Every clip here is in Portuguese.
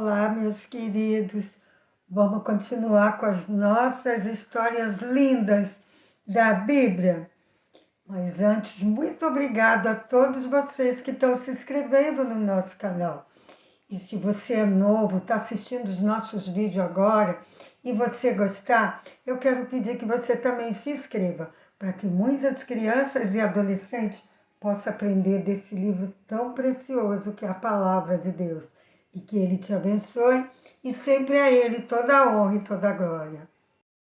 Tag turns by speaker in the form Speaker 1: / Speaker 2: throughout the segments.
Speaker 1: Olá, meus queridos. Vamos continuar com as nossas histórias lindas da Bíblia. Mas antes, muito obrigada a todos vocês que estão se inscrevendo no nosso canal. E se você é novo, está assistindo os nossos vídeos agora e você gostar, eu quero pedir que você também se inscreva, para que muitas crianças e adolescentes possam aprender desse livro tão precioso que é a Palavra de Deus. E que Ele te abençoe e sempre a Ele toda a honra e toda a glória.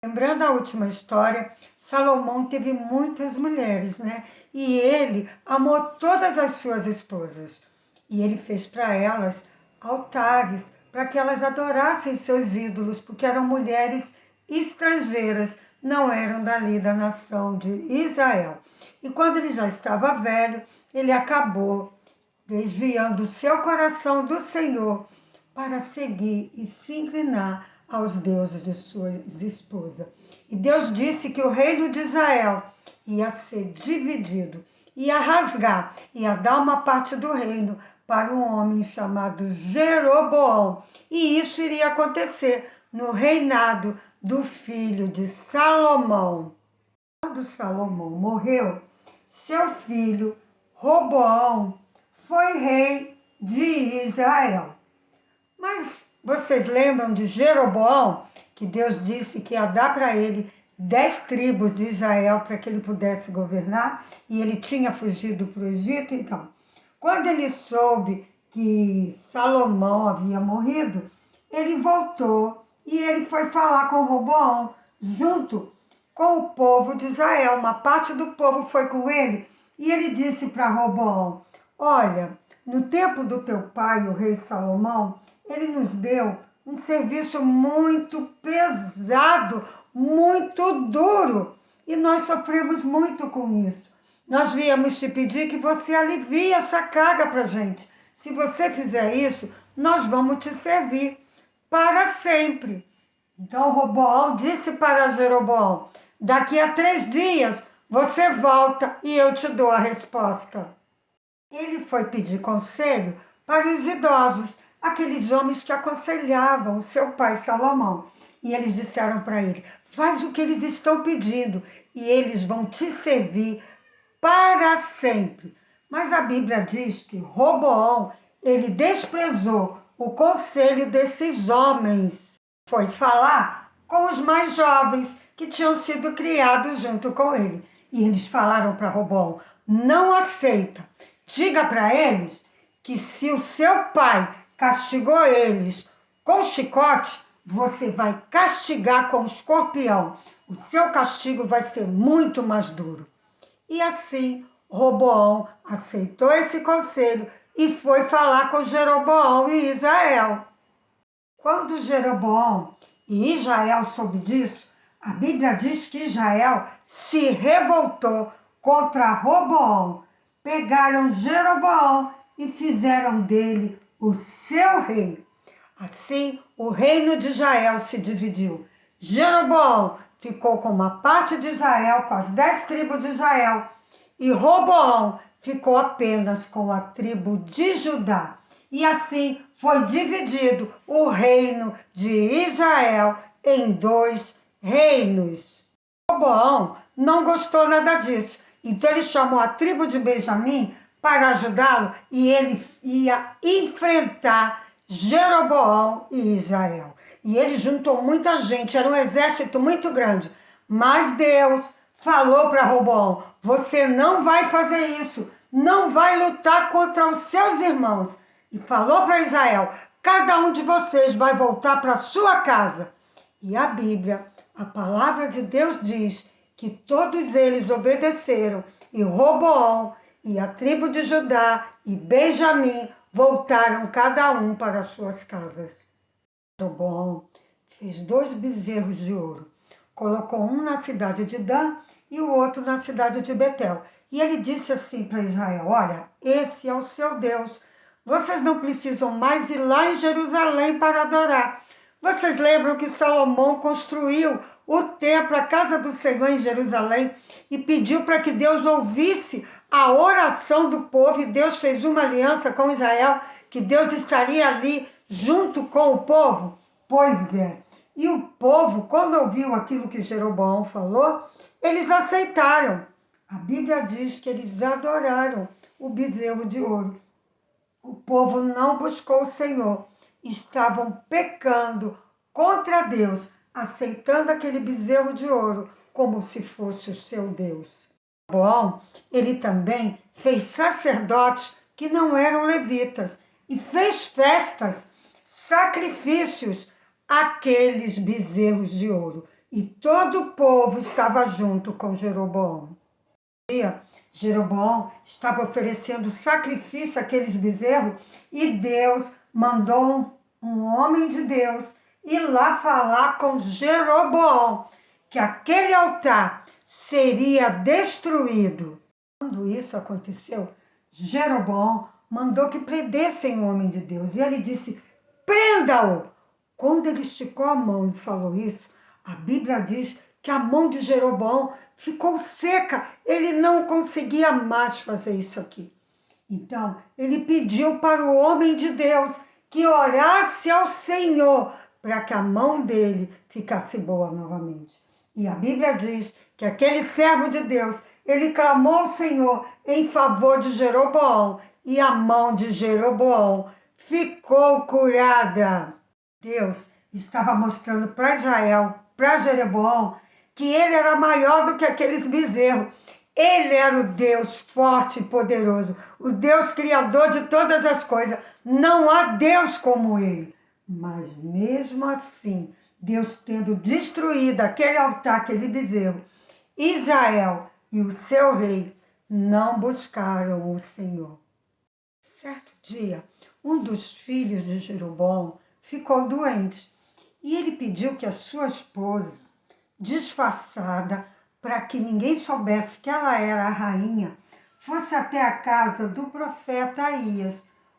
Speaker 1: Lembrando a última história, Salomão teve muitas mulheres, né? E ele amou todas as suas esposas. E ele fez para elas altares, para que elas adorassem seus ídolos, porque eram mulheres estrangeiras, não eram dali da nação de Israel. E quando ele já estava velho, ele acabou desviando o seu coração do Senhor para seguir e se inclinar aos deuses de sua esposa. E Deus disse que o reino de Israel ia ser dividido, ia rasgar, ia dar uma parte do reino para um homem chamado Jeroboão. E isso iria acontecer no reinado do filho de Salomão. Quando Salomão morreu, seu filho Roboão foi rei de Israel. Mas vocês lembram de Jeroboão, que Deus disse que ia dar para ele 10 tribos de Israel para que ele pudesse governar, e ele tinha fugido para o Egito? Então, quando ele soube que Salomão havia morrido, ele voltou e ele foi falar com Roboão, junto com o povo de Israel. Uma parte do povo foi com ele, e ele disse para Roboão: olha, no tempo do teu pai, o rei Salomão, ele nos deu um serviço muito pesado, muito duro, e nós sofremos muito com isso. Nós viemos te pedir que você alivie essa carga para a gente. Se você fizer isso, nós vamos te servir para sempre. Então Roboão disse para Jeroboão: daqui a 3 dias você volta e eu te dou a resposta. Ele foi pedir conselho para os idosos, aqueles homens que aconselhavam o seu pai Salomão. E eles disseram para ele: faz o que eles estão pedindo e eles vão te servir para sempre. Mas a Bíblia diz que Roboão, ele desprezou o conselho desses homens. Foi falar com os mais jovens que tinham sido criados junto com ele. E eles falaram para Roboão: não aceita. Diga para eles que se o seu pai castigou eles com chicote, você vai castigar com escorpião. O seu castigo vai ser muito mais duro. E assim, Roboão aceitou esse conselho e foi falar com Jeroboão e Israel. Quando Jeroboão e Israel soube disso, a Bíblia diz que Israel se revoltou contra Roboão. Pegaram Jeroboão e fizeram dele o seu rei. Assim, o reino de Israel se dividiu. Jeroboão ficou com uma parte de Israel, com as 10 tribos de Israel, e Roboão ficou apenas com a tribo de Judá. E assim foi dividido o reino de Israel em 2 reinos. Roboão não gostou nada disso. Então ele chamou a tribo de Benjamim para ajudá-lo e ele ia enfrentar Jeroboão e Israel. E ele juntou muita gente, era um exército muito grande. Mas Deus falou para Roboão: você não vai fazer isso, não vai lutar contra os seus irmãos. E falou para Israel: cada um de vocês vai voltar para sua casa. E a Bíblia, a palavra de Deus diz que todos eles obedeceram, e Roboão e a tribo de Judá e Benjamim voltaram cada um para suas casas. Roboão fez 2 bezerros de ouro, colocou um na cidade de Dan e o outro na cidade de Betel. E ele disse assim para Israel: olha, esse é o seu Deus, vocês não precisam mais ir lá em Jerusalém para adorar. Vocês lembram que Salomão construiu o templo, a casa do Senhor em Jerusalém, e pediu para que Deus ouvisse a oração do povo, e Deus fez uma aliança com Israel, que Deus estaria ali junto com o povo? Pois é. E o povo, quando ouviu aquilo que Jeroboão falou, eles aceitaram. A Bíblia diz que eles adoraram o bezerro de ouro. O povo não buscou o Senhor. Estavam pecando contra Deus, aceitando aquele bezerro de ouro como se fosse o seu Deus. Bom, ele também fez sacerdotes que não eram levitas e fez festas, sacrifícios àqueles bezerros de ouro. E todo o povo estava junto com Jeroboão. Jeroboão estava oferecendo sacrifício àqueles bezerros e Deus mandou um homem de Deus ir lá falar com Jeroboão que aquele altar seria destruído. Quando isso aconteceu, Jeroboão mandou que prendessem o homem de Deus e ele disse: prenda-o! Quando ele esticou a mão e falou isso, a Bíblia diz que a mão de Jeroboão ficou seca, ele não conseguia mais fazer isso aqui. Então, ele pediu para o homem de Deus que orasse ao Senhor para que a mão dele ficasse boa novamente. E a Bíblia diz que aquele servo de Deus, ele clamou ao Senhor em favor de Jeroboão e a mão de Jeroboão ficou curada. Deus estava mostrando para Israel, para Jeroboão, que ele era maior do que aqueles bezerros. Ele era o Deus forte e poderoso, o Deus criador de todas as coisas. Não há Deus como ele. Mas mesmo assim, Deus tendo destruído aquele altar, aquele bezerro, Israel e o seu rei não buscaram o Senhor. Certo dia, um dos filhos de Jeroboão ficou doente e ele pediu que a sua esposa, disfarçada, para que ninguém soubesse que ela era a rainha, fosse até a casa do profeta Aías.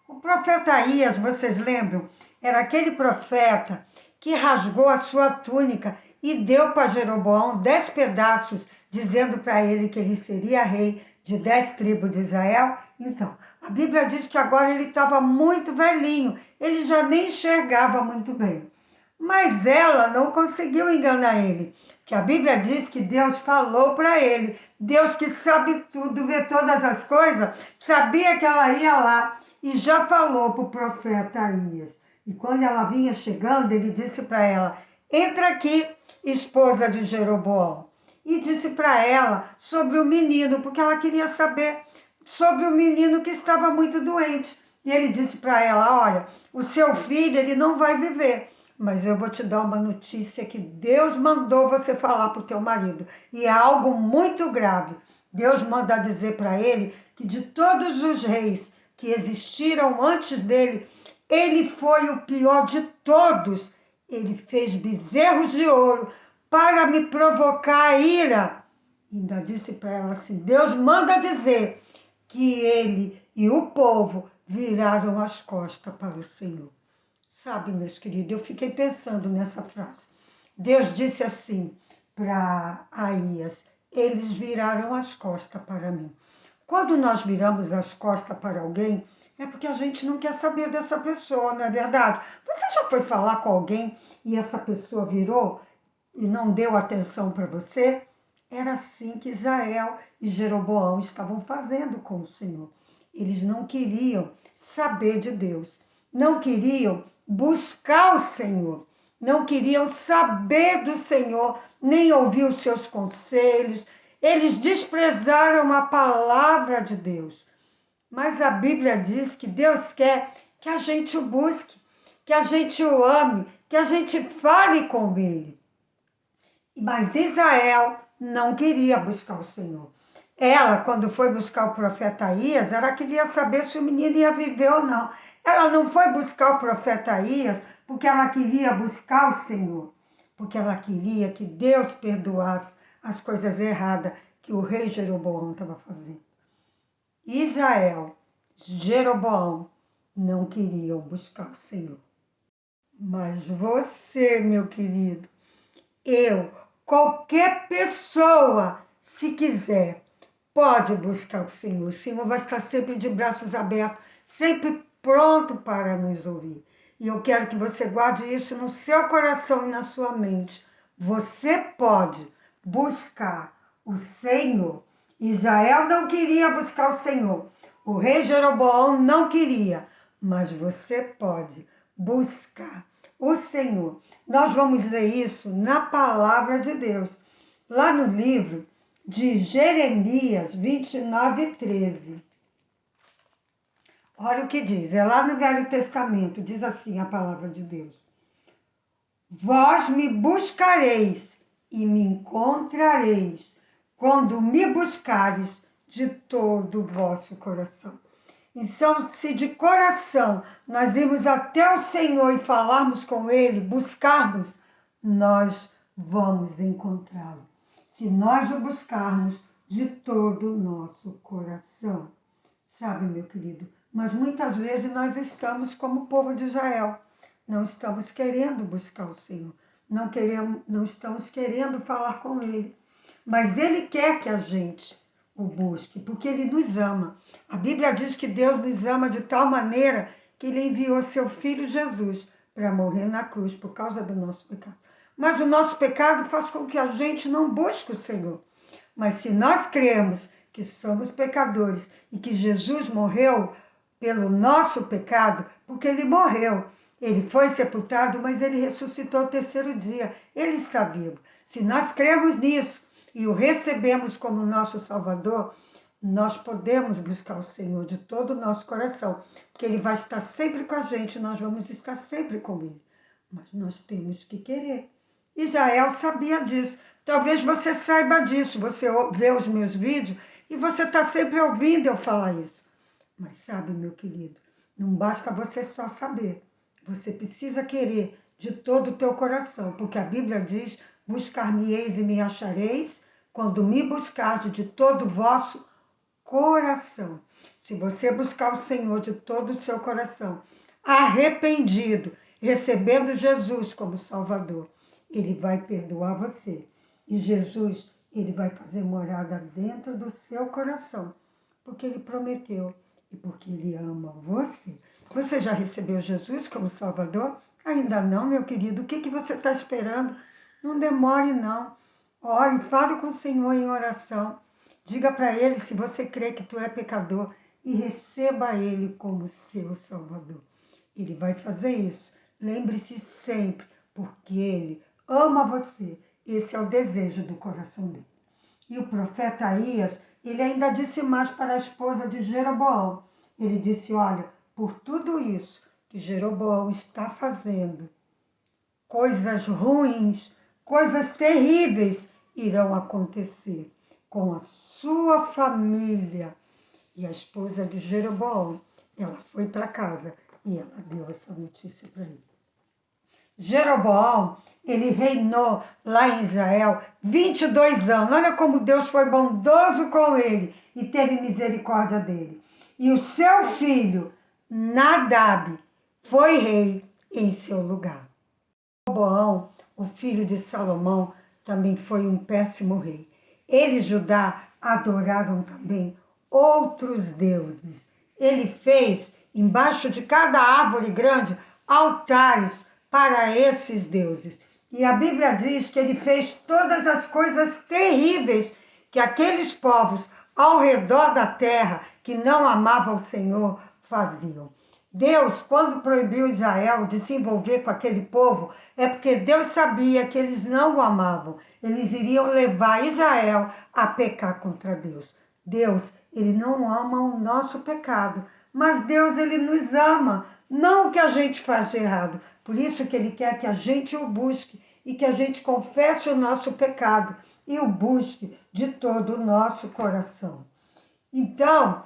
Speaker 1: O profeta Aías, vocês lembram? Era aquele profeta que rasgou a sua túnica e deu para Jeroboão 10 pedaços, dizendo para ele que ele seria rei de 10 tribos de Israel. Então, a Bíblia diz que agora ele estava muito velhinho, ele já nem enxergava muito bem. Mas ela não conseguiu enganar ele, que a Bíblia diz que Deus falou para ele. Deus que sabe tudo, vê todas as coisas, sabia que ela ia lá e já falou para o profeta Aías. E quando ela vinha chegando, ele disse para ela: entra aqui, esposa de Jeroboão. E disse para ela sobre o menino, porque ela queria saber sobre o menino que estava muito doente. E ele disse para ela: olha, o seu filho, ele não vai viver, mas eu vou te dar uma notícia que Deus mandou você falar para o teu marido. E é algo muito grave. Deus manda dizer para ele que de todos os reis que existiram antes dele, ele foi o pior de todos. Ele fez bezerros de ouro para me provocar a ira. Ainda disse para ela assim: Deus manda dizer que ele e o povo viraram as costas para o Senhor. Sabe, meus queridos, eu fiquei pensando nessa frase. Deus disse assim para Aías: eles viraram as costas para mim. Quando nós viramos as costas para alguém, é porque a gente não quer saber dessa pessoa, não é verdade? Você já foi falar com alguém e essa pessoa virou e não deu atenção para você? Era assim que Israel e Jeroboão estavam fazendo com o Senhor. Eles não queriam saber de Deus, não queriam buscar o Senhor, não queriam saber do Senhor, nem ouvir os seus conselhos. Eles desprezaram a palavra de Deus. Mas a Bíblia diz que Deus quer que a gente o busque, que a gente o ame, que a gente fale com ele. Mas Israel não queria buscar o Senhor. Ela, quando foi buscar o profeta Aías, ela queria saber se o menino ia viver ou não. Ela não foi buscar o profeta Aías porque ela queria buscar o Senhor, porque ela queria que Deus perdoasse as coisas erradas que o rei Jeroboão estava fazendo. Israel, Jeroboão, não queriam buscar o Senhor. Mas você, meu querido, eu, qualquer pessoa, se quiser, pode buscar o Senhor. O Senhor vai estar sempre de braços abertos, sempre pronto para nos ouvir. E eu quero que você guarde isso no seu coração e na sua mente. Você pode buscar o Senhor. Israel não queria buscar o Senhor. O rei Jeroboão não queria. Mas você pode buscar o Senhor. Nós vamos ler isso na palavra de Deus. Lá no livro de Jeremias 29:13. Olha o que diz, é lá no Velho Testamento, diz assim a palavra de Deus. Vós me buscareis e me encontrareis, quando me buscares de todo o vosso coração. Então, se de coração nós irmos até o Senhor e falarmos com Ele, buscarmos, nós vamos encontrá-lo. Se nós o buscarmos de todo o nosso coração. Sabe, meu querido, mas muitas vezes nós estamos como o povo de Israel. Não estamos querendo buscar o Senhor. Não estamos querendo falar com Ele. Mas Ele quer que a gente o busque, porque Ele nos ama. A Bíblia diz que Deus nos ama de tal maneira que Ele enviou seu Filho Jesus para morrer na cruz por causa do nosso pecado. Mas o nosso pecado faz com que a gente não busque o Senhor. Mas se nós cremos que somos pecadores e que Jesus morreu pelo nosso pecado, porque Ele morreu, Ele foi sepultado, mas Ele ressuscitou ao terceiro dia. Ele está vivo. Se nós cremos nisso e o recebemos como nosso Salvador, nós podemos buscar o Senhor de todo o nosso coração, porque Ele vai estar sempre com a gente, nós vamos estar sempre com Ele. Mas nós temos que querer. Israel sabia disso. Talvez você saiba disso, você vê os meus vídeos e você está sempre ouvindo eu falar isso. Mas sabe, meu querido, não basta você só saber. Você precisa querer de todo o teu coração, porque a Bíblia diz, buscar-me-eis e me achareis, quando me buscardes de todo o vosso coração. Se você buscar o Senhor de todo o seu coração, arrependido, recebendo Jesus como Salvador, Ele vai perdoar você. E Jesus, Ele vai fazer morada dentro do seu coração, porque Ele prometeu e porque Ele ama você. Você já recebeu Jesus como Salvador? Ainda não, meu querido. O que você está esperando? Não demore, não. Ore, fale com o Senhor em oração. Diga para Ele se você crê que tu é pecador e receba Ele como seu Salvador. Ele vai fazer isso. Lembre-se sempre, porque Ele ama você. Esse é o desejo do coração dele. E o profeta Aías, ele ainda disse mais para a esposa de Jeroboão. Ele disse, olha, por tudo isso que Jeroboão está fazendo, coisas ruins, coisas terríveis irão acontecer com a sua família. E a esposa de Jeroboão, ela foi para casa e ela deu essa notícia para ele. Jeroboão, ele reinou lá em Israel 22 anos. Olha como Deus foi bondoso com ele e teve misericórdia dele. E o seu filho, Nadab, foi rei em seu lugar. Jeroboão, o filho de Salomão, também foi um péssimo rei. Ele e Judá adoraram também outros deuses. Ele fez, embaixo de cada árvore grande, altares para esses deuses. E a Bíblia diz que ele fez todas as coisas terríveis que aqueles povos ao redor da terra, que não amavam o Senhor, faziam. Deus, quando proibiu Israel de se envolver com aquele povo, é porque Deus sabia que eles não o amavam. Eles iriam levar Israel a pecar contra Deus. Deus, Ele não ama o nosso pecado, mas Deus, Ele nos ama, não o que a gente faz de errado. Por isso que Ele quer que a gente o busque e que a gente confesse o nosso pecado e o busque de todo o nosso coração. Então,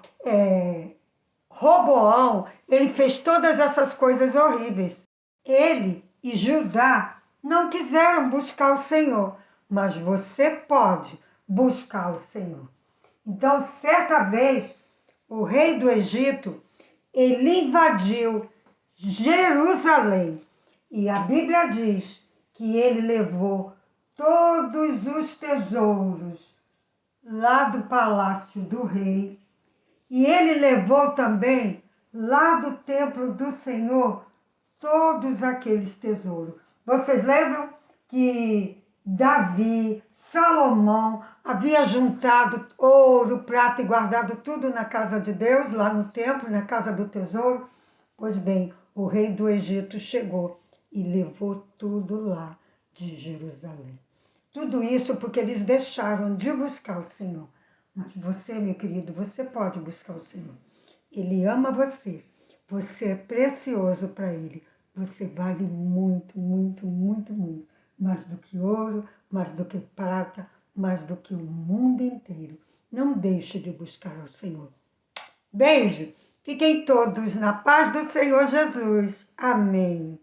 Speaker 1: Roboão, ele fez todas essas coisas horríveis. Ele e Judá não quiseram buscar o Senhor, mas você pode buscar o Senhor. Então, certa vez, o rei do Egito, ele invadiu Jerusalém. E a Bíblia diz que ele levou todos os tesouros lá do palácio do rei. E ele levou também, lá do templo do Senhor, todos aqueles tesouros. Vocês lembram que Davi, Salomão, havia juntado ouro, prata e guardado tudo na casa de Deus, lá no templo, na casa do tesouro? Pois bem, o rei do Egito chegou e levou tudo lá de Jerusalém. Tudo isso porque eles deixaram de buscar o Senhor. Mas você, meu querido, você pode buscar o Senhor. Ele ama você. Você é precioso para Ele. Você vale muito, muito, muito, muito. Mais do que ouro, mais do que prata, mais do que o mundo inteiro. Não deixe de buscar ao Senhor. Beijo! Fiquem todos na paz do Senhor Jesus. Amém.